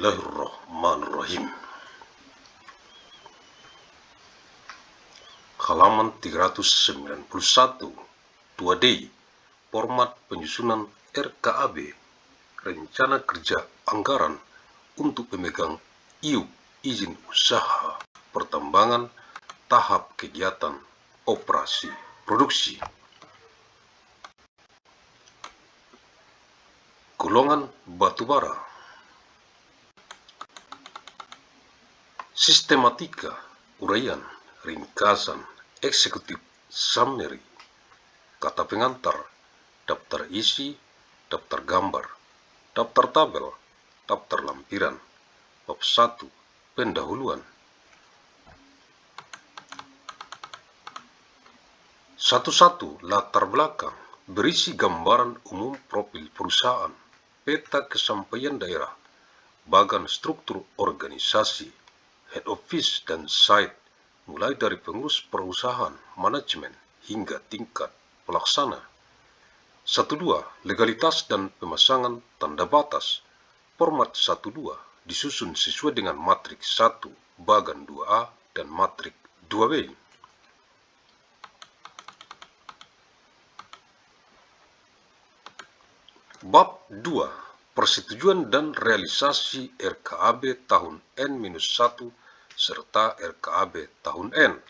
Bismillahirrahmanirrahim. Halaman 391, 2D, format penyusunan RKAB, rencana kerja anggaran untuk pemegang IUP, izin usaha pertambangan, tahap kegiatan operasi produksi. Golongan batubara. Sistematika, uraian, ringkasan, eksekutif, summary, kata pengantar, daftar isi, daftar gambar, daftar tabel, daftar lampiran. Bab 1, pendahuluan. 1.1 Latar belakang, berisi gambaran umum profil perusahaan, peta kesampaian daerah, bagan struktur organisasi, head office dan site, mulai dari pengurus perusahaan, manajemen, hingga tingkat pelaksana. 1.2 Legalitas dan pemasangan tanda batas. Format 1.2 disusun sesuai dengan matrik 1 bagan 2A dan matrik 2B. Bab 2 Persetujuan dan realisasi RKAB tahun N-1 serta RKAB tahun N,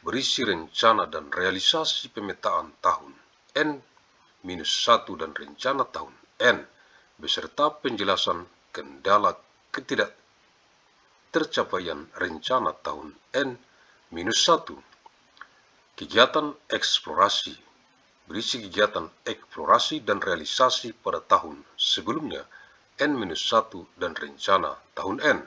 berisi rencana dan realisasi pemetaan tahun N-1 dan rencana tahun N, beserta penjelasan kendala ketidaktercapaian rencana tahun N-1. Kegiatan eksplorasi, berisi kegiatan eksplorasi dan realisasi pada tahun sebelumnya N-1 dan rencana tahun N.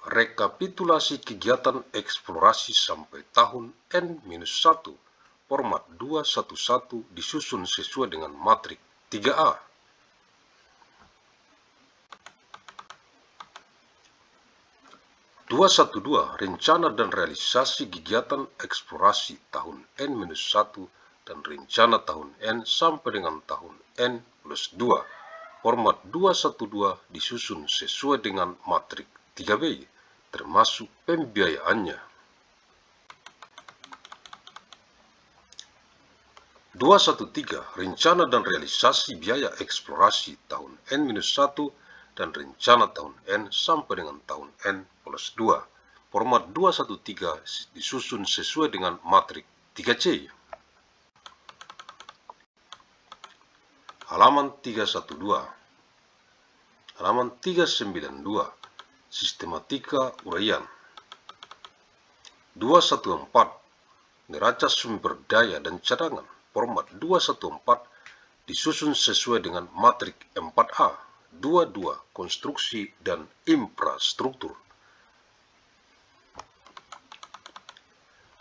Rekapitulasi kegiatan eksplorasi sampai tahun N-1, format 211 disusun sesuai dengan matrik 3A. 212 Rencana dan realisasi kegiatan eksplorasi tahun N-1 dan rencana tahun N sampai dengan tahun N+2, format 212 disusun sesuai dengan matrik 3B, termasuk pembiayaannya. 213 Rencana dan realisasi biaya eksplorasi tahun N-1 dan rencana tahun N sampai dengan tahun N+2, format 213 disusun sesuai dengan matrik 3C. Halaman 312. Halaman 392 Sistematika uraian. 214 Neraca sumber daya dan cadangan, format 214 disusun sesuai dengan matrik 4A. 22 Konstruksi dan infrastruktur.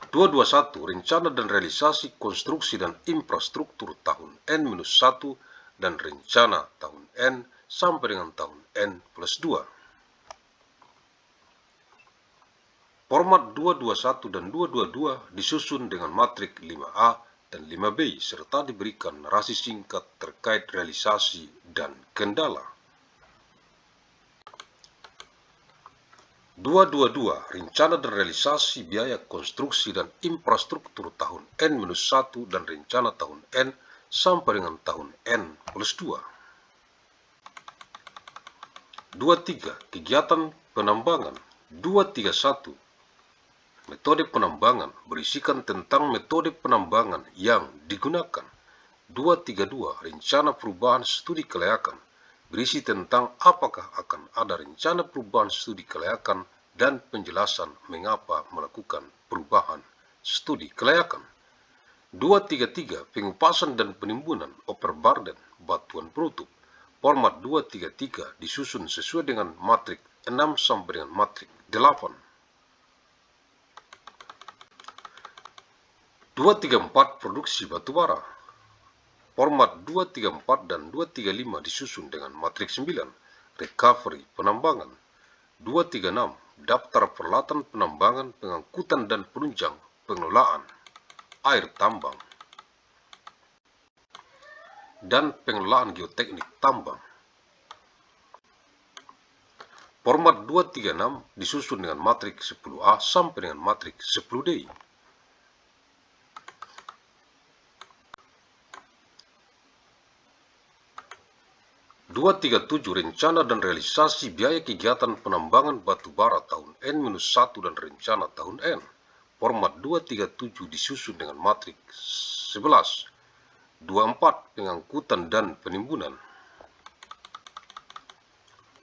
221 Rencana dan realisasi konstruksi dan infrastruktur tahun N-1 dan rencana tahun N sampai dengan tahun N+2. Format 221 dan 222 disusun dengan matrik 5A dan 5B serta diberikan narasi singkat terkait realisasi dan kendala. 222 Rencana dan realisasi biaya konstruksi dan infrastruktur tahun N-1 dan rencana tahun N sampai dengan tahun N+2. 23 Kegiatan penambangan. 231 Metode penambangan, berisikan tentang metode penambangan yang digunakan. 232 Rencana perubahan studi kelayakan, berisi tentang apakah akan ada rencana perubahan studi kelayakan dan penjelasan mengapa melakukan perubahan studi kelayakan. 233 Pengupasan dan penimbunan overburden batuan penutup, format 233 disusun sesuai dengan matrik 6 sampai dengan matrik 8. 234 Produksi batubara, format 234 dan 235 disusun dengan matrik 9. recovery penambangan. 236 daftar peralatan penambangan, pengangkutan dan penunjang pengelolaan air tambang dan pengelolaan geoteknik tambang. Format 236 disusun dengan matriks 10A sampai dengan matriks 10D. 237 rencana dan realisasi biaya kegiatan penambangan batu bara tahun N-1 dan rencana tahun N. Format 237 disusun dengan matriks 11. 24 pengangkutan dan penimbunan.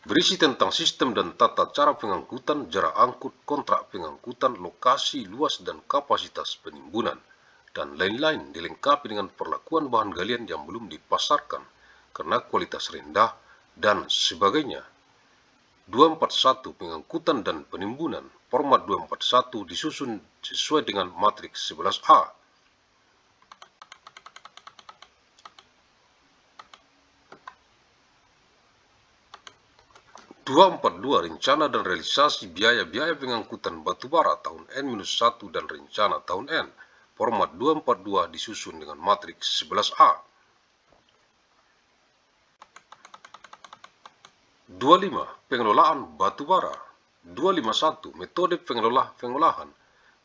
Berisi tentang sistem dan tata cara pengangkutan, jarak angkut, kontrak pengangkutan, lokasi, luas dan kapasitas penimbunan, dan lain-lain, dilengkapi dengan perlakuan bahan galian yang belum dipasarkan karena kualitas rendah, dan sebagainya. 241 pengangkutan dan penimbunan. Format 241 disusun sesuai dengan matriks 11A. 242 rencana dan realisasi biaya-biaya pengangkutan batubara tahun N-1 dan rencana tahun N. Format 242 disusun dengan matriks 11A. 25 pengelolaan batubara. 251 metode pengolahan.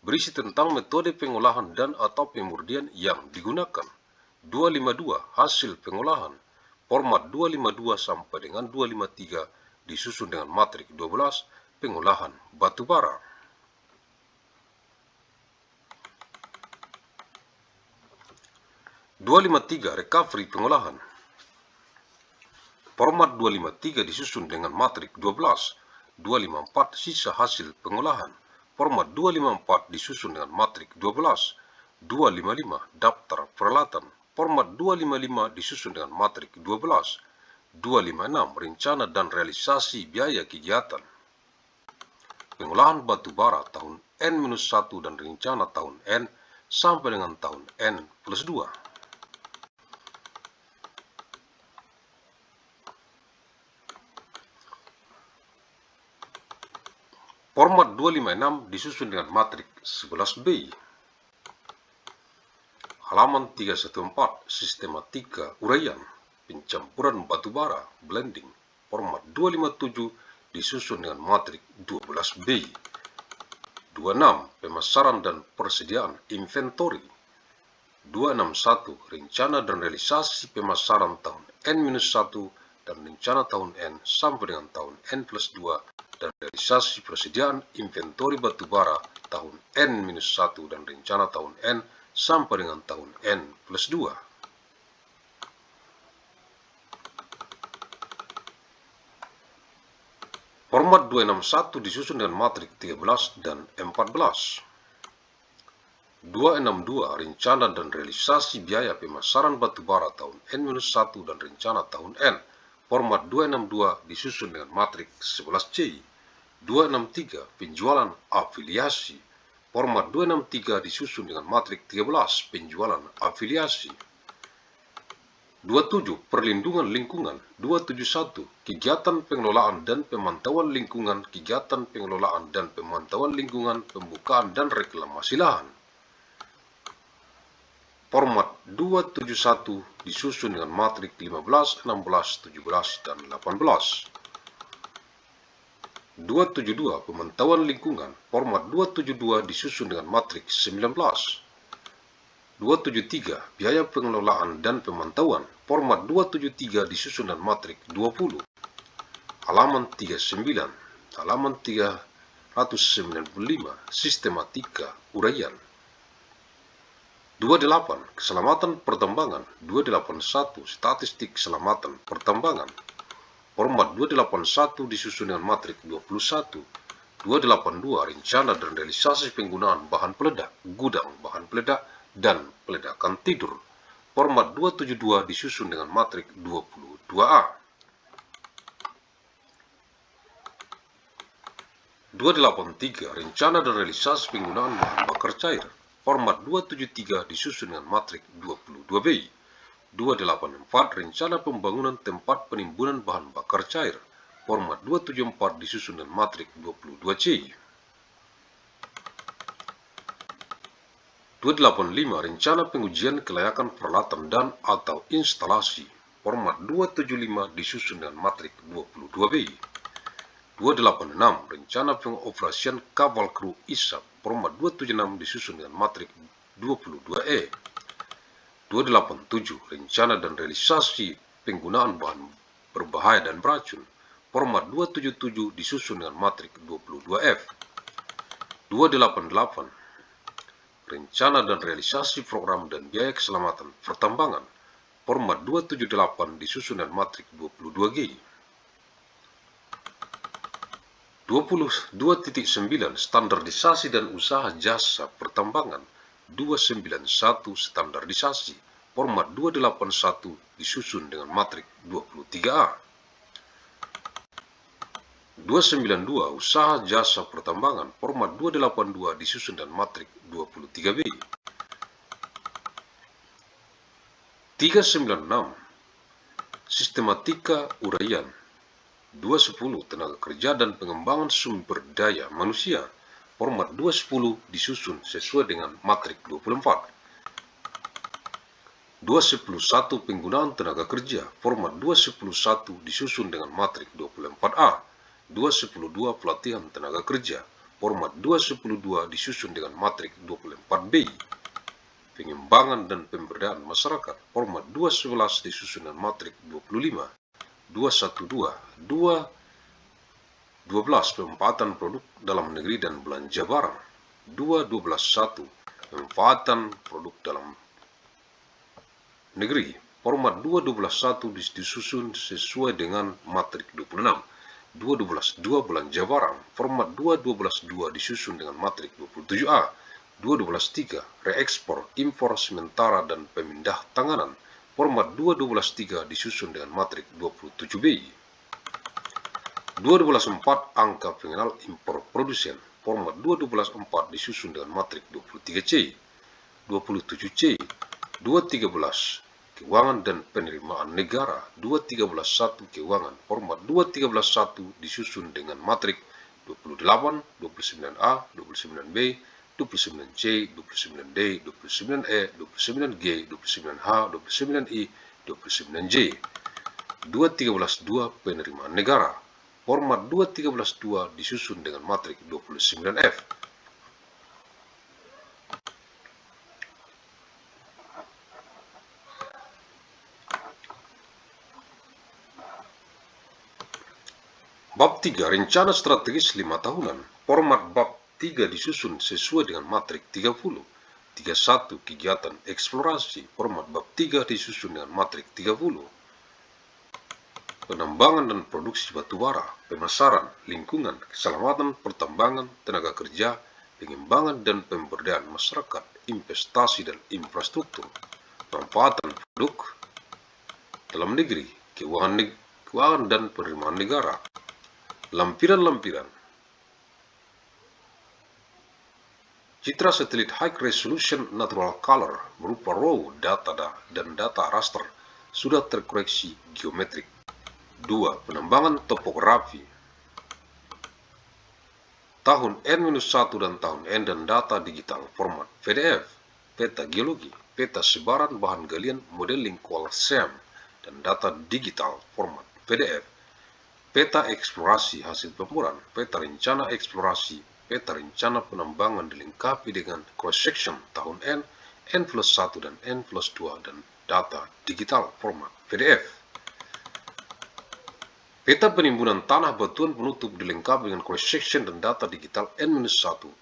Berisi tentang metode pengolahan dan atau pemurnian yang digunakan. 252 hasil pengolahan. Format 252 sampai dengan 253 disusun dengan matriks 12 pengolahan batubara. 253 recovery pengolahan. Format 253 disusun dengan matriks 12. 254 sisa hasil pengolahan. Format 254 disusun dengan matriks 12. 255 daftar peralatan. Format 255 disusun dengan matriks 12. 256 rencana dan realisasi biaya kegiatan pengolahan batu bara tahun N-1 dan rencana tahun N sampai dengan tahun N+2. Format 256 disusun dengan matriks 11B. Halaman 314 sistematika uraian pencampuran batubara blending. Format 257 disusun dengan matriks 12B. 26 pemasaran dan persediaan inventory. 261 rencana dan realisasi pemasaran tahun N-1 dan rencana tahun N sampai dengan tahun N+2 dan realisasi persediaan inventory batubara tahun N-1 dan rencana tahun N sampai dengan tahun N+2. Format 261 disusun dengan matriks 13 dan 14. 262 rencana dan realisasi biaya pemasaran batubara tahun N-1 dan rencana tahun N. Format 262 disusun dengan matriks 11C. 263 penjualan afiliasi. Format 263 disusun dengan matriks 13 penjualan afiliasi. 27 perlindungan lingkungan. 271 kegiatan pengelolaan dan pemantauan lingkungan, kegiatan pengelolaan dan pemantauan lingkungan, pembukaan dan reklamasi lahan. Format 271 disusun dengan matriks 15, 16, 17, dan 18. 272 pemantauan lingkungan. Format 272 disusun dengan matriks 19. 273 biaya pengelolaan dan pemantauan. Format 273 disusun dengan matriks 20. Halaman 39, halaman 395 sistematika uraian. 28 keselamatan pertambangan. 281 statistik keselamatan pertambangan. Format 281 disusun dengan matriks 21. 282 rencana dan realisasi penggunaan bahan peledak, gudang bahan peledak, dan peledakan tidur. Format 272 disusun dengan matriks 22A. 283 rencana dan realisasi penggunaan bahan bakar cair. Format 273 disusun dengan matriks 22B. 284 rencana pembangunan tempat penimbunan bahan bakar cair. format 274 disusun dengan matrik 22C. 285 rencana pengujian kelayakan peralatan dan atau instalasi format 275 disusun dengan matrik 22B. 286 rencana pengoperasian kapal kru ISAP format 276 disusun dengan matrik 22E. 287 rencana dan realisasi penggunaan bahan berbahaya dan beracun format 277 disusun dengan matrik 22F. 288 rencana dan realisasi program dan biaya keselamatan pertambangan format 278 disusun dengan matrik 22G. 22.9 standarisasi dan usaha jasa pertambangan 291 standarisasi format 281 disusun dengan matrik 23A. 292 usaha jasa pertambangan format 282 disusun dengan matrik 23B. 396 sistematika uraian 210 tenaga kerja dan pengembangan sumber daya manusia format 210 disusun sesuai dengan matrik 24. 211 penggunaan tenaga kerja format 211 disusun dengan matrik 24A. 212 pelatihan tenaga kerja format 212 disusun dengan matrik 24B. Pengembangan dan pemberdayaan masyarakat format 211 disusun dengan matrik 25. 212 pemanfaatan produk dalam negeri dan belanja barang. 212.1 pemanfaatan produk dalam negeri format 212.1 disusun sesuai dengan matrik 26. 212.2 belanja barang format 212.2 disusun dengan matrik 27A. 212.3 reekspor impor sementara dan pemindah tanganan format 212.3 disusun dengan matrik 27B. 212.4 angka pengenal impor produsen format 212.4 disusun dengan matrik 23C. 27C 213 keuangan dan penerimaan negara 213.1 keuangan format 213.1 disusun dengan matrik 28, 29A, 29B, 29C, 29D, 29E, 29G, 29H, 29I, 29J. 213.2 penerimaan negara format 213.2 disusun dengan matrik 29F. Bab 3 rencana strategis 5 tahunan format bab 3 disusun sesuai dengan matrik 30. 31 kegiatan eksplorasi format bab 3 disusun dengan matrik 30. Penambangan dan produksi batubara, pemasaran, lingkungan, keselamatan pertambangan, tenaga kerja, pengembangan dan pemberdayaan masyarakat, investasi dan infrastruktur, pemanfaatan produk dalam negeri, keuangan dan penerimaan negara. Lampiran-lampiran citra satelit high resolution natural color berupa raw data dan data raster sudah terkoreksi geometrik. 2. Penambangan topografi tahun N-1 dan tahun N dan data digital format PDF, peta geologi, peta sebaran bahan galian modeling Colosseum dan data digital format PDF, peta eksplorasi hasil pemboran, peta rencana eksplorasi, peta rencana penambangan dilengkapi dengan cross-section tahun N, N+1 dan N+2 dan data digital format PDF. Peta penimbunan tanah batuan penutup dilengkapi dengan cross-section dan data digital N-1,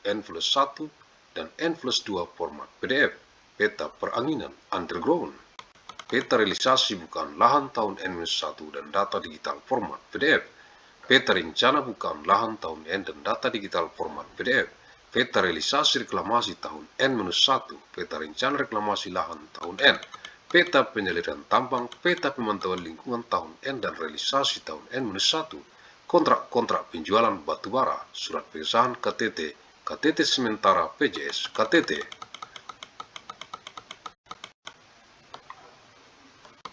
N+1 dan N+2 format PDF. Peta peranginan underground. Peta realisasi bukaan lahan tahun N-1 dan data digital format PDF. Peta rencana bukaan lahan tahun N dan data digital format PDF. Peta realisasi reklamasi tahun N-1. Peta rencana reklamasi lahan tahun N. Peta penyelidikan tambang, peta pemantauan lingkungan tahun N dan realisasi tahun N-1. Kontrak-kontrak penjualan batubara, surat pengesahan KTT, KTT sementara PJS, KTT.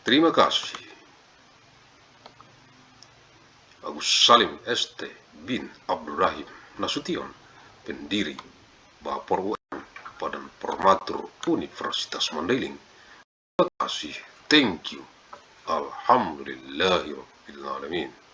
Terima kasih. Agus Salim ST bin Abdurrahim Nasution, pendiri Bapor UN Badan Formatur Universitas Mandailing. Terima kasih. Thank you. Alhamdulillahirabbil alamin.